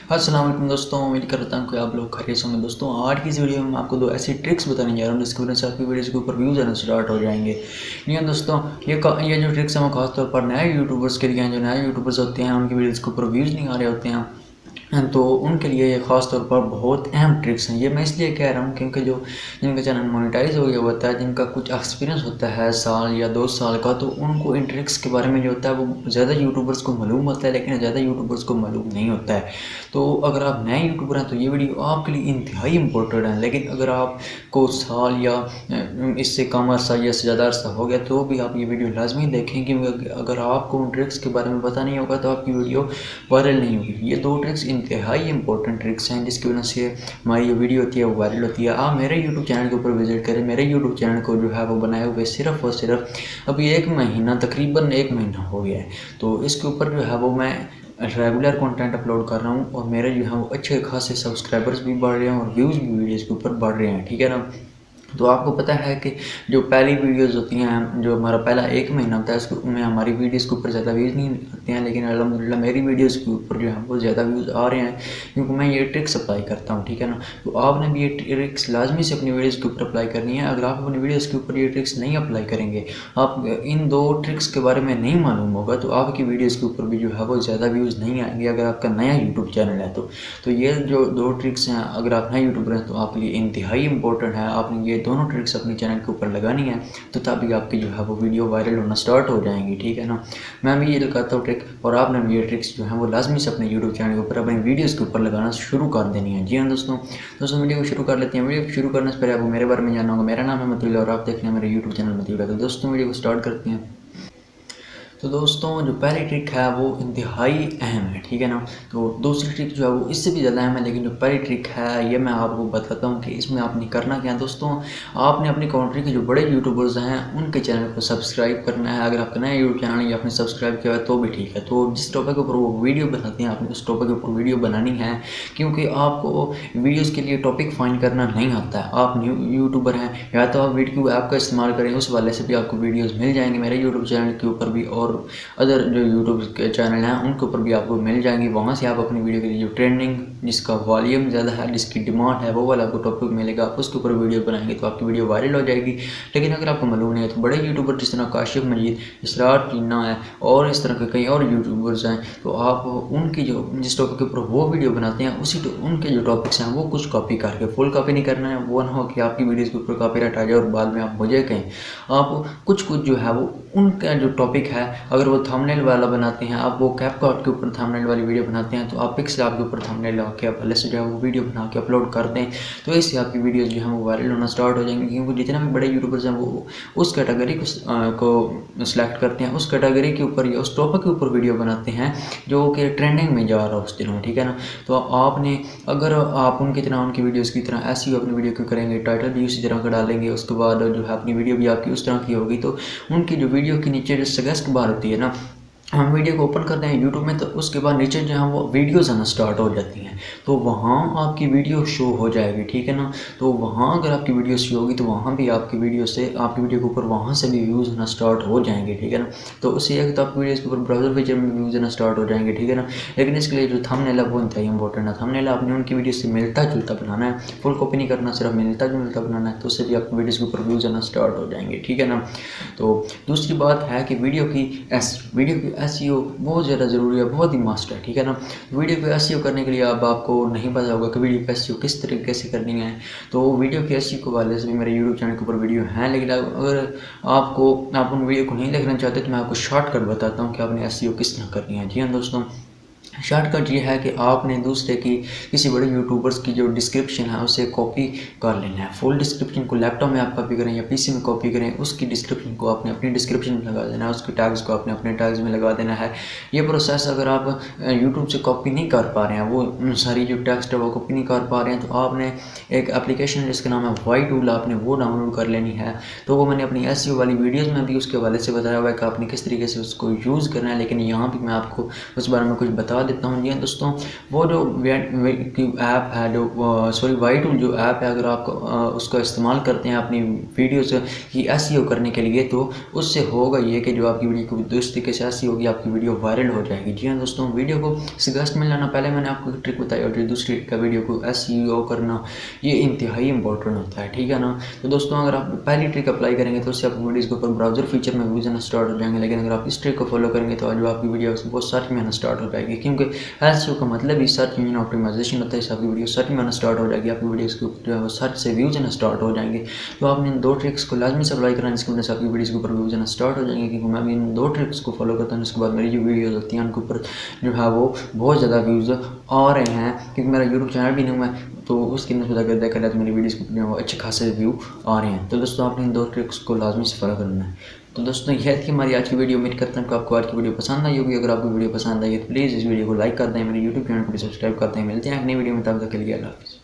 अस्सलाम वालेकुम दोस्तों, उम्मीद करता हूँ कि आप लोग खैरियत से होंगे। दोस्तों आज की इस वीडियो में मैं आपको दो ऐसी ट्रिक्स बताने जा रहा हूँ जिसकी वजह से आपकी वीडियोज़ के ऊपर व्यूज़ आना स्टार्ट हो जाएंगे। नहीं दोस्तों, ये जो ट्रिक्स हैं वो खासतौर पर नए यूट्यूबर्स के लिए हैं। जो नए यूट्यूबर्स होते हैं उनकी वीडियोज़ के ऊपर व्यूज़ नहीं आ रहे होते हैं, तो उनके लिए ये ख़ास तौर पर बहुत अहम ट्रिक्स हैं। ये मैं इसलिए कह रहा हूँ क्योंकि जो जिनका चैनल मोनेटाइज हो गया होता है, जिनका कुछ एक्सपीरियंस होता है साल या 2 साल का, तो उनको इन ट्रिक्स के बारे में जो होता है वो ज़्यादा यूट्यूबर्स को मालूम होता है, लेकिन ज़्यादा यूट्यूबर्स को मालूम नहीं होता है। तो अगर आप नए यूट्यूबर हैं तो ये वीडियो आपके लिए इंतहाई इंपॉर्टेंट है। लेकिन अगर आपको साल या इससे कम अर्सा या से ज़्यादा अर्सा हो गया तो भी आप ये वीडियो लाजमी देखें, क्योंकि अगर आपको उन ट्रिक्स के बारे में पता नहीं होगा तो आपकी वीडियो वायरल नहीं होगी। ये दो ट्रिक्स इंतहाई इंपॉर्टेंट ट्रिक्स हैं जिसकी वजह से हमारी जो वीडियो होती है वो वायरल होती है। आप मेरे यूट्यूब चैनल के ऊपर विजिट करें। मेरे यूट्यूब चैनल को जो है वो बनाए हुए सिर्फ और सिर्फ अभी तकरीबन एक महीना हो गया है। तो इसके ऊपर जो है वो मैं रेगुलर कंटेंट अपलोड कर रहा हूँ और मेरे जो है वो अच्छे खासे सब्सक्राइबर्स भी बढ़ रहे हैं और व्यूज़ भी वीडियोज़ के ऊपर बढ़ रहे हैं, ठीक है ना। तो आपको पता है कि जो पहली वीडियोस होती हैं, जो हमारा पहला एक महीना होता है, उसमें हमारी वीडियोस के ऊपर ज़्यादा व्यूज़ नहीं आते हैं, लेकिन अल्हम्दुलिल्लाह मेरी वीडियोस के ऊपर जो है वो ज़्यादा व्यूज़ आ रहे हैं क्योंकि मैं ये ट्रिक्स अप्लाई करता हूँ, ठीक है ना। तो आपने भी ये ट्रिक्स लाजमी से अपनी वीडियोज़ के ऊपर अप्लाई करनी है। अगर आप अपनी वीडियोज़ के ऊपर ये ट्रिक्स नहीं अप्लाई करेंगे, आप इन दो ट्रिक्स के बारे में नहीं मालूम होगा, तो आपकी वीडियोज़ के ऊपर भी जो है वो ज़्यादा व्यूज़ नहीं आएंगे अगर आपका नया यूट्यूब चैनल है तो ये जो दो ट्रिक्स हैं, अगर आप नए यूट्यूबर हैं तो आपके लिए इंतहाई इंपॉर्टेंट है। आपने ये दोनों ट्रिक्स अपनी चैनल के ऊपर लगानी है तो तभी आपकी जो है वो वीडियो वायरल होना स्टार्ट हो जाएंगी, ठीक है ना। मैं भी ये लगाता हूँ ट्रिक और आपने भी ये ट्रिक्स जो है वो लाजमी से अपने यूट्यूब चैनल के ऊपर अपनी वीडियोज़ के ऊपर लगाना शुरू कर देनी है। जी हाँ दोस्तों वीडियो को शुरू कर लेते हैं। वीडियो को शुरू करने से पहले आपको मेरे बारे में जानना होगा। मेरा नाम है मतुल्ला और आप देख रहे हैं मेरे यूट्यूब चैनल मतुल्ला। तो दोस्तों वीडियो को स्टार्ट करते हैं। तो दोस्तों जो पहली ट्रिक है वो इंतहाई अहम है, ठीक है ना। तो दूसरी ट्रिक जो है वो इससे भी ज़्यादा अहम है, लेकिन जो पहली ट्रिक है ये मैं आपको बताता हूँ कि इसमें आपने करना क्या है। दोस्तों आपने अपनी कंट्री के जो बड़े यूट्यूबर्स हैं उनके चैनल को सब्सक्राइब करना है। अगर आपका नया यूट्यूब चैनल या आपने सब्सक्राइब किया है तो भी ठीक है। तो जिस टॉपिक के ऊपर वो वीडियो बनाते हैं आपने उस टॉपिक के ऊपर वीडियो बनानी है, क्योंकि आपको वीडियोज़ के लिए टॉपिक फाइंड करना नहीं आता है। आप न्यू यूट्यूबर हैं या तो आप वीडियो ऐप का इस्तेमाल करें, उस वाले से भी आपको वीडियोज़ मिल जाएंगे मेरे यूट्यूब चैनल के ऊपर भी, और अदर जो यूट्यूब के चैनल हैं उनके ऊपर भी आपको मिल जाएंगी। वहाँ से आप अपनी वीडियो के लिए जो ट्रेंडिंग, जिसका वॉल्यूम ज़्यादा है, जिसकी डिमांड है, वो वाला आपको टॉपिक मिलेगा। आप उसके ऊपर वीडियो बनाएंगे तो आपकी वीडियो वायरल हो जाएगी। लेकिन अगर आपको मालूम नहीं है तो बड़े यूट्यूबर जिस तरह काशिफ मजीद, इसरार टीना है और इस तरह के कई और यूट्यूबर्स हैं, तो आप उनकी जो जिस टॉपिक के ऊपर वो वीडियो बनाते हैं उनके जो टॉपिक्स हैं वो कुछ कॉपी करके, फुल कॉपी नहीं करना है। वो ना हो कि आपकी वीडियोज़ के ऊपर कॉपीराइट आ जाए और बाद में आप मुझे कहें। आप कुछ जो है वो उनका जो टॉपिक है, अगर वो थंबनेल वाला बनाते हैं, आप वो कैपकट के ऊपर थंबनेल वाली वीडियो बनाते हैं, तो आप पिक्सल ऐप के ऊपर थंबनेल लगा के आप पहले से जो है वो वीडियो बना के अपलोड कर दें, तो इससे आपकी वीडियोज़ जो है वो वायरल होना स्टार्ट हो जाएंगी। क्योंकि जितने भी बड़े यूट्यूबर्स हैं वो उस कैटेगरी को सिलेक्ट करते हैं, उस कैटेगरी के ऊपर या उस टॉपिक के ऊपर वीडियो बनाते हैं जो कि ट्रेंडिंग में जा रहा है उस दिनों, ठीक है ना। तो आपने, अगर आप उनकी तरह उनकी वीडियोज़ की तरह ऐसी अपनी वीडियो क्यों करेंगे, टाइटल भी उसी तरह का डालेंगे, उसके बाद जो है अपनी वीडियो भी आपकी उस तरह की होगी, तो उनकी जो वीडियो के नीचे जो सजेस्ट बार होती है ना, हम वीडियो को ओपन करते हैं यूट्यूब में, तो उसके बाद नीचे जो है वो वीडियोज़ आना स्टार्ट हो जाती हैं, तो वहाँ आपकी वीडियो शो हो जाएगी, ठीक है ना। तो वहाँ अगर आपकी वीडियो शो होगी तो वहाँ भी आपकी वीडियो के ऊपर वहाँ से भी व्यूज़ आना स्टार्ट हो जाएंगे, ठीक है ना। तो उससे एक तो आपकी वीडियोज़ के ऊपर ब्राउज़र फीचर में व्यूज़ आना स्टार्ट हो जाएंगे, ठीक है ना। लेकिन इसके लिए जो थंबनेल है वो इंतहाई इंपॉर्टेंट है। थंबनेल आपने उनकी वीडियो से मिलता जुलता बनाना है, फुल कॉपी नहीं करना, सिर्फ मिलता जुलता बनाना है, तो उससे भी आपकी वीडियोज़ के ऊपर व्यूज़ आना स्टार्ट हो जाएंगे, ठीक है ना। तो दूसरी बात है कि वीडियो की एसईओ बहुत ज़्यादा ज़रूरी है, बहुत ही मस्ट है, ठीक है ना। वीडियो को एसईओ करने के लिए अब आपको नहीं पता होगा कि वीडियो को एसईओ किस तरीके से करनी है, तो वीडियो के एसईओ के वाले से भी मेरे यूट्यूब चैनल के ऊपर वीडियो हैं। लेकिन अगर आप उन वीडियो को नहीं देखना चाहते तो मैं आपको शॉर्टकट बताता हूँ कि आपने एसईओ किस तरह करनी है। जी हाँ दोस्तों, शॉर्टकट ये है कि आपने दूसरे की किसी बड़े यूट्यूबर्स की जो डिस्क्रिप्शन है उसे कॉपी कर लेना है। फुल डिस्क्रिप्शन को लैपटॉप में आप कॉपी करें या पीसी में कॉपी करें, उसकी डिस्क्रिप्शन को आपने अपनी डिस्क्रिप्शन में लगा देना है, उसके टैग्स को आपने अपने टैग्स में लगा देना है। ये प्रोसेस अगर आप यूट्यूब से कॉपी नहीं कर पा रहे हैं, वो सारी जो टेक्स्ट है वो कॉपी नहीं कर पा रहे हैं, तो आपने एक एप्लीकेशन जिसका नाम है वाई टूल, आपने वो डाउनलोड कर लेनी है। तो वो मैंने अपनी एसईओ वाली वीडियोज़ में भी उसके हवाले से बताया हुआ है कि आपने किस तरीके से उसको यूज़ करना है, लेकिन यहाँ भी मैं आपको उस बारे में कुछ बता देता हूँ। जी हाँ दोस्तों, वो जो ऐप है जो सॉरी वाई टूल जो ऐप है, अगर आप उसका इस्तेमाल करते हैं अपनी वीडियोस की एसईओ करने के लिए, तो उससे होगा ये कि जो आपकी वीडियो को दुरुस्त तरीके से एसईओ होगी, आपकी वीडियो वायरल हो जाएगी। जी हाँ दोस्तों, वीडियो को सजेस्ट में लाना पहले मैंने आपको ट्रिक बताई, और जो दूसरी ट्रिक है वीडियो को एसईओ करना, ये इंतहाई इंपॉर्टेंट होता है, ठीक है ना। तो दोस्तों अगर आप पहली ट्रिक अप्लाई करेंगे तो उससे आपकी वीडियोज़ के ऊपर ब्राउजर फीचर में व्यूज आना स्टार्ट हो जाएंगे, लेकिन अगर आप इस ट्रिक को फॉलो करेंगे तो जो आपकी वीडियो वो सर्च में आना स्टार्ट हो जाएगी, क्योंकि एसईओ का मतलब ही सर्च इंजन ऑप्टिमाइजेशन होता है। इससे आपकी वीडियो सर्च में आना स्टार्ट हो जाएगी, आपकी वीडियोस के ऊपर सर्च से व्यूज आना स्टार्ट हो जाएंगे। तो आपने इन 2 ट्रिक्स को लाजमी से अप्लाई करना, जिसकी वजह से आपकी वीडियोस के ऊपर व्यूज आना स्टार्ट हो जाएंगे, क्योंकि मैं भी इन 2 ट्रिक्स को फॉलो करता हूँ। उसके बाद मेरी जो वीडियोज होती हैं उनके ऊपर जो है वो बहुत ज़्यादा व्यूज़ आ रहे हैं, क्योंकि मेरा यूट्यूब चैनल भी नहीं है, तो उसकी नस्बत अगर देखा जाए तो मेरी वीडियोस के ऊपर अच्छे खासे व्यू आ रहे हैं। तो दोस्तों आपने इन 2 ट्रिक्स को लाजमी से फॉलो करना है। तो दोस्तों यह थी हमारी आज की वीडियो। उम्मीद करता हूँ कि आपको आज की वीडियो पसंद आई होगी। अगर आपको वीडियो पसंद आई है तो प्लीज़ इस वीडियो को लाइक कर दें, मेरे यूट्यूब चैनल को भी सब्सक्राइब कर दें। मिलते हैं एक नई वीडियो में, तब तक के लिए अल्लाह हाफ़िज़।